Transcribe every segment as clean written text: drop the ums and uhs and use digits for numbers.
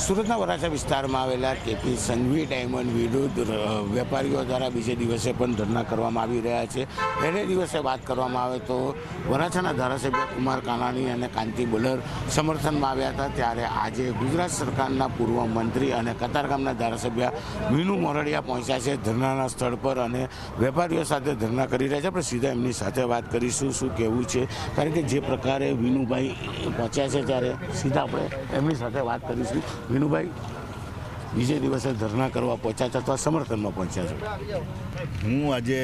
સુરતના વરાછા વિસ્તારમાં આવેલા કેપી સંઘવી ડાયમંડ વિરુદ્ધ વેપારીઓ દ્વારા બીજે દિવસે પણ ધરણા કરવામાં આવી રહ્યા છે. પહેલે દિવસે વાત કરવામાં આવે તો વરાછાના ધારાસભ્ય કુમાર કાનાણી અને કાંતિ બોલર સમર્થનમાં આવ્યા હતા. ત્યારે આજે ગુજરાત સરકારના પૂર્વ મંત્રી અને કતારગામના ધારાસભ્ય વિનુ મોરડિયા પહોંચ્યા છે ધરણાના સ્થળ પર અને વેપારીઓ સાથે ધરણા કરી રહ્યા છે. આપણે સીધા એમની સાથે વાત કરીશું શું કહેવું છે, કારણ કે જે પ્રકારે વિનુભાઈ પહોંચ્યા છે ત્યારે સીધા આપણે એમની સાથે વાત કરીશું. વિનુભાઈ, બીજે દિવસે ધરણા કરવા પહોંચ્યા છે અથવા સમર્થનમાં પહોંચ્યા છે? હું આજે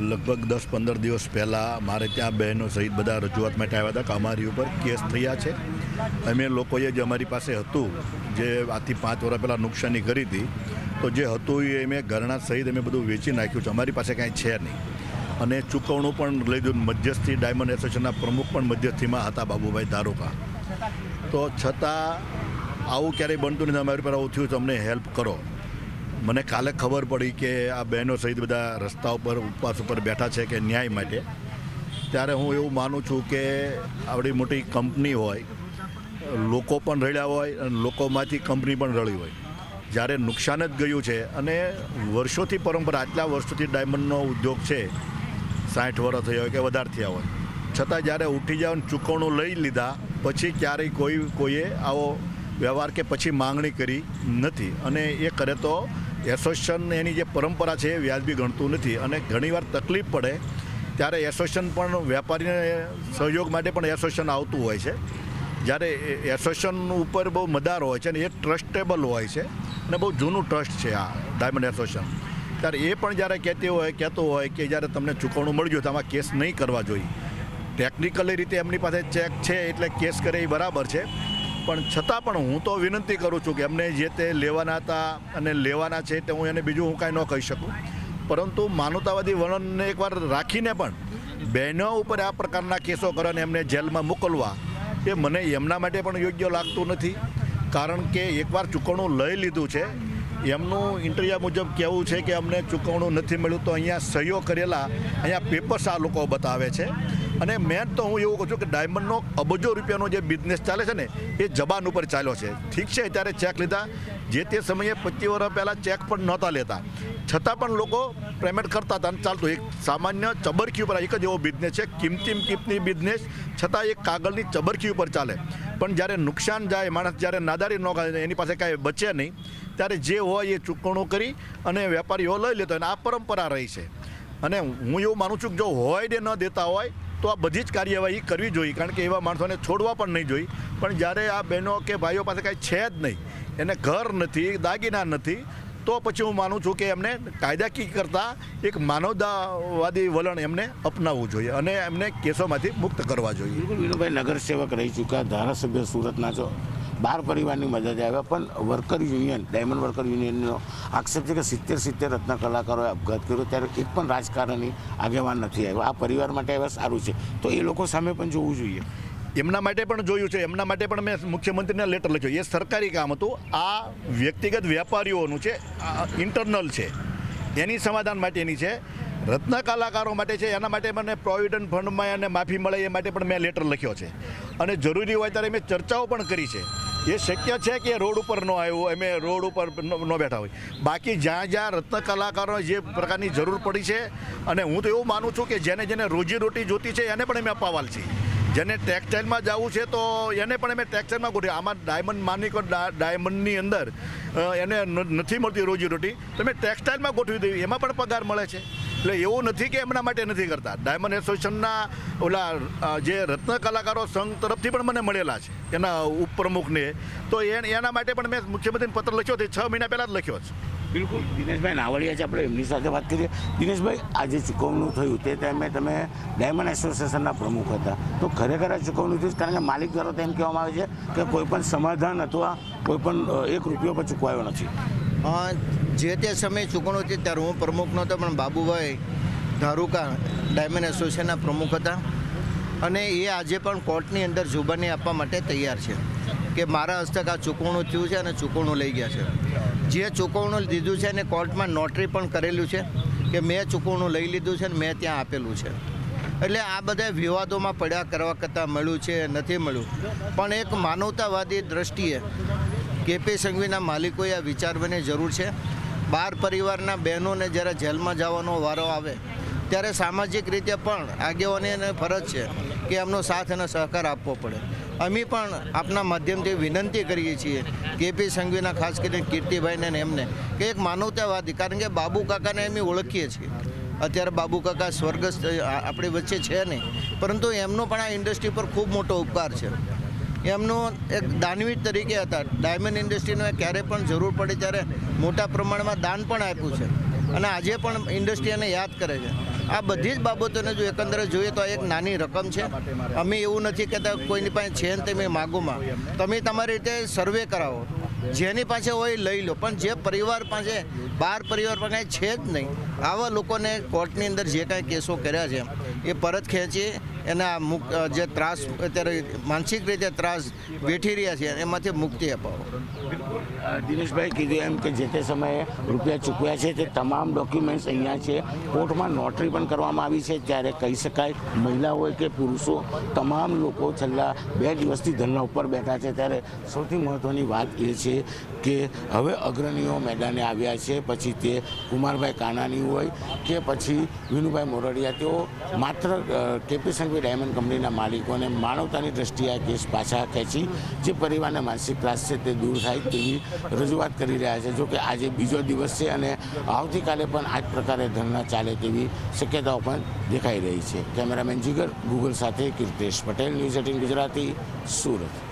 લગભગ 10-15 દિવસ પહેલાં મારે ત્યાં બહેનો સહિત બધા રજૂઆત માટે આવ્યા હતા કે અમારી ઉપર કેસ થયા છે. અમે લોકોએ જે અમારી પાસે હતું, જે આથી 5 વર્ષ પહેલાં નુકસાની કરી હતી, તો જે હતું એ અમે ઘરણા સહિત અમે બધું વેચી નાખ્યું છે. અમારી પાસે કાંઈ છે નહીં અને ચૂકવણું પણ લઈ દીધું. મધ્યસ્થી ડાયમંડ એસોસિએશનના પ્રમુખ પણ મધ્યસ્થીમાં હતા, બાબુભાઈ ધારોકા. તો છતાં આવું ક્યારેય બનતું નથી. અમારી પર આવું થયું તો અમને હેલ્પ કરો. મને કાલે ખબર પડી કે આ બહેનો સહિત બધા રસ્તા ઉપર ઉપવાસ ઉપર બેઠા છે કે ન્યાય માટે. ત્યારે હું એવું માનું છું કે આવડી મોટી કંપની હોય, લોકો પણ રળ્યા હોય અને લોકોમાંથી કંપની પણ રળી હોય. જ્યારે નુકસાન જ ગયું છે અને વર્ષોથી પરંપરા, આટલા વર્ષોથી ડાયમંડનો ઉદ્યોગ છે, 60 વર્ષ થયા હોય કે વધારે થયા હોય, છતાં જ્યારે ઉઠી જાવ ચૂકવણું લઈ લીધા પછી ક્યારેય કોઈએ આવો વ્યવહાર કે પછી માંગણી કરી નથી. અને એ કરે તો એસોસિએશન એની જે પરંપરા છે એ વ્યાજબી ગણતું નથી. અને ઘણીવાર તકલીફ પડે ત્યારે એસોસિએશન પણ વેપારીને સહયોગ માટે પણ એસોસિએશન આવતું હોય છે. જ્યારે એસોસિએશન ઉપર બહુ મદાર હોય છે અને એ ટ્રસ્ટેબલ હોય છે અને બહુ જૂનું ટ્રસ્ટ છે આ ડાયમંડ એસોસિએશન. ત્યારે એ પણ જ્યારે કહેતું હોય કે જ્યારે તમને ચૂકવણું મળ્યું તો આમાં કેસ નહીં કરવા જોઈએ. ટેકનિકલી રીતે એમની પાસે ચેક છે એટલે કેસ કરે એ બરાબર છે, પણ છતાં પણ હું તો વિનંતી કરું છું કે એમને જે તે લેવાના હતા અને લેવાના છે તે હું એને બીજું હું કાંઈ ન કહી શકું, પરંતુ માનવતાવાદી વલણને એકવાર રાખીને પણ બહેનો ઉપર આ પ્રકારના કેસો કરે અને એમને જેલમાં મોકલવા એ મને એમના માટે પણ યોગ્ય લાગતું નથી. કારણ કે એકવાર ચૂકવણું લઈ લીધું છે, એમનું ઇન્ટરવ્યૂ મુજબ કહેવું છે કે અમને ચૂકવણું નથી મળ્યું, તો અહીંયા સહીઓ કરેલા અહીંયા પેપર્સ આ લોકો બતાવે છે. અને મેન તો હું એવું કહું છું કે ડાયમંડનો અબજો રૂપિયાનો જે બિઝનેસ ચાલે છે ને એ જબાન ઉપર ચાલ્યો છે. ઠીક છે, ત્યારે ચેક લીધા, જે તે સમયે 25 વર્ષ પહેલાં ચેક પણ નહોતા લેતા, છતાં પણ લોકો પેમેન્ટ કરતા હતા અને ચાલતું. એક સામાન્ય ચબરખી ઉપર એક જ એવો બિઝનેસ છે, કિંમતી બિઝનેસ, છતાં એક કાગળની ચબરખી ઉપર ચાલે. પણ જ્યારે નુકસાન જાય, માણસ જ્યારે નાદારી ન કરે, એની પાસે કાંઈ બચે નહીં, ત્યારે જે હોય એ ચૂકવણું કરી અને વેપારીઓ લઈ લેતો હોય. અને આ પરંપરા રહી છે. અને હું એવું માનું છું કે જો હોય ને ન દેતા હોય તો આ બધી જ કાર્યવાહી કરવી જોઈએ, કારણ કે એવા માણસોને છોડવા પણ નહીં જોઈએ. પણ જ્યારે આ બહેનો કે ભાઈઓ પાસે કાંઈ છે જ નહીં, એને ઘર નથી, દાગીના નથી, તો પછી હું માનું છું કે એમને કાયદાકીય કરતાં એક માનવતાવાદી વલણ એમને અપનાવવું જોઈએ અને એમને કેસોમાંથી મુક્ત કરવા જોઈએ. બિલકુલ વિનુભાઈ, નગરસેવક રહી ચૂક્યા, ધારાસભ્ય સુરતના છો, 12 પરિવારની મદદે આવ્યા, પણ વર્કર યુનિયન, ડાયમંડ વર્કર યુનિયનનો આક્ષેપ છે કે 70 રત્ન કલાકારોએ આપઘાત કર્યો, ત્યારે એક પણ રાજકારણી આગેવાન નથી આવ્યો. આ પરિવાર માટે હવે સારું છે, તો એ લોકો સામે પણ જોવું જોઈએ. એમના માટે પણ જોયું છે, એમના માટે પણ મેં મુખ્યમંત્રીને લેટર લખ્યો. એ સરકારી કામ હતું, આ વ્યક્તિગત વેપારીઓનું છે, ઇન્ટરનલ છે, એની સમાધાન માટેની છે. રત્ન કલાકારો માટે છે, એના માટે મને પ્રોવિડન્ટ ફંડમાં એને માફી મળે એ માટે પણ મેં લેટર લખ્યો છે. અને જરૂરી હોય ત્યારે મેં ચર્ચાઓ પણ કરી છે. એ શક્ય છે કે રોડ ઉપર ન આવ્યું, અમે રોડ ઉપર ન બેઠા હોય. બાકી જ્યાં રત્ન કલાકારોને જે પ્રકારની જરૂર પડી છે, અને હું તો એવું માનું છું કે જેને રોજીરોટી જોતી છે એને પણ અમે અપાવાલ છીએ. જેને ટેક્સટાઇલમાં જવું છે તો એને પણ અમે ટેક્સટાઇલમાં ગોઠવી. આમાં ડાયમંડ માનિકો ડાયમંડની અંદર એને નથી મળતી રોજીરોટી, તો અમે ટેક્સટાઇલમાં ગોઠવી દઈએ, એમાં પણ પગાર મળે છે. એટલે એવું નથી કે એમના માટે નથી કરતા. ડાયમંડ એસોસિએશનના ઓલા જે રત્ન કલાકારો સંઘ તરફથી પણ મને મળેલા છે, એના ઉપપ્રમુખને, તો એના માટે પણ મેં મુખ્યમંત્રીને પત્ર લખ્યો છે, 6 મહિના પહેલાં જ લખ્યો છે. બિલકુલ. દિનેશભાઈ નાવડિયા છે, આપણે એમની સાથે વાત કરીએ. દિનેશભાઈ, આજે ચૂકવણું થયું તે ટાઈમે તમે ડાયમંડ એસોસિએશનના પ્રમુખ હતા, તો ખરેખર આ ચૂકવણું થયું, કારણ કે માલિક દ્વારા તો એમ કહેવામાં આવે છે કે કોઈ પણ સમાધાન અથવા કોઈ પણ 1 રૂપિયો પણ ચૂકવાયો નથી. જે તે સમયે ચૂકવણું હતી ત્યારે હું પ્રમુખ નહોતો, પણ બાબુભાઈ ધારુકા ડાયમંડ એસોસિએશનના પ્રમુખ હતા. અને એ આજે પણ કોર્ટની અંદર જુબાની આપવા માટે તૈયાર છે કે મારા હસ્તક આ ચૂકવણું થયું છે અને ચૂકવણું લઈ ગયા છે. જે ચૂકવણું લીધું છે એને કોર્ટમાં નોટરી પણ કરેલું છે કે મેં ચૂકવણું લઈ લીધું છે અને મેં ત્યાં આપેલું છે. એટલે આ બધા વિવાદોમાં પડ્યા કરવા કરતાં મળ્યું છે નથી મળ્યું, પણ એક માનવતાવાદી દ્રષ્ટિએ કેપી સંઘવીના માલિકોએ આ વિચારવાની જરૂર છે. 12 પરિવારના બહેનોને જ્યારે જેલમાં જવાનો વારો આવે ત્યારે સામાજિક રીતે પણ આગેવાનીને ફરજ છે કે એમનો સાથ અને સહકાર આપવો પડે. અમે પણ આપના માધ્યમથી વિનંતી કરીએ છીએ કેપી સંઘવીના ખાસ કરીને કીર્તિભાઈને ને એમને કે એક માનવતાવાદી, કારણ કે બાબુ કાકાને અમે ઓળખીએ છીએ. અત્યારે બાબુ કાકા સ્વર્ગસ્થ આપણી વચ્ચે છે નહીં, પરંતુ એમનો પણ આ ઇન્ડસ્ટ્રી પર ખૂબ મોટો ઉપકાર છે. એમનો એક દાનવીર તરીકે હતા. ડાયમંડ ઇન્ડસ્ટ્રીને ક્યારે પણ જરૂર પડે ત્યારે મોટા પ્રમાણમાં દાન પણ આપ્યું છે અને આજે પણ ઇન્ડસ્ટ્રી એને યાદ કરે છે. આ બધી જ બાબતોને જો એકંદરે જોઈએ તો એક નાની રકમ છે. અમે એવું નથી કહેતા કોઈની પાસે છે ને તમે માગોમાં, તમે તમારી રીતે સર્વે કરાવો, જેની પાસે હોય લઈ લો, પણ જે પરિવાર પાસે 12 પરિવાર પાસે કાંઈ છે જ નહીં, આવા લોકોને કોર્ટની અંદર જે કાંઈ કેસો કર્યા છે એ પરત ખેંચી એના જે ત્રાસ અત્યારે માનસિક રીતે ત્રાસ વેઠી રહ્યા છે એમાંથી મુક્તિ અપાવો. દિનેશભાઈ કીધું એમ કે જે તે સમયે રૂપિયા ચૂકવ્યા છે તે તમામ ડોક્યુમેન્ટ્સ અહીંયા છે. કોર્ટમાં નોટરી પણ કરવામાં આવી છે. ત્યારે કહી શકાય મહિલા હોય કે પુરુષો તમામ લોકો છેલ્લા 2 દિવસથી ધરના ઉપર બેઠા છે. ત્યારે સૌથી મહત્ત્વની વાત એ છે કે હવે અગ્રણીઓ મેદાને આવ્યા છે. પછી તે કુમારભાઈ કાનાણી હોય કે પછી વિનુભાઈ મોરડિયા, તેઓ માત્ર કેપી સંઘવી ડાયમંડ કંપનીના માલિકોને માનવતાની દ્રષ્ટિએ આ કેસ પાછા ખેંચી જે પરિવારને માનસિક ત્રાસ છે તે દૂર થાય તેવી રજૂઆત કરી રહ્યા છે. જો કે આજે બીજો દિવસ છે અને આવતીકાલે પણ આ જ પ્રકારે ધરણા ચાલે તેવી શક્યતાઓ પણ દેખાઈ રહી છે. કેમેરામેન જીગર ગૂગલ સાથે કીર્તેશ પટેલ, ન્યૂઝ 18 ગુજરાતી, સુરત.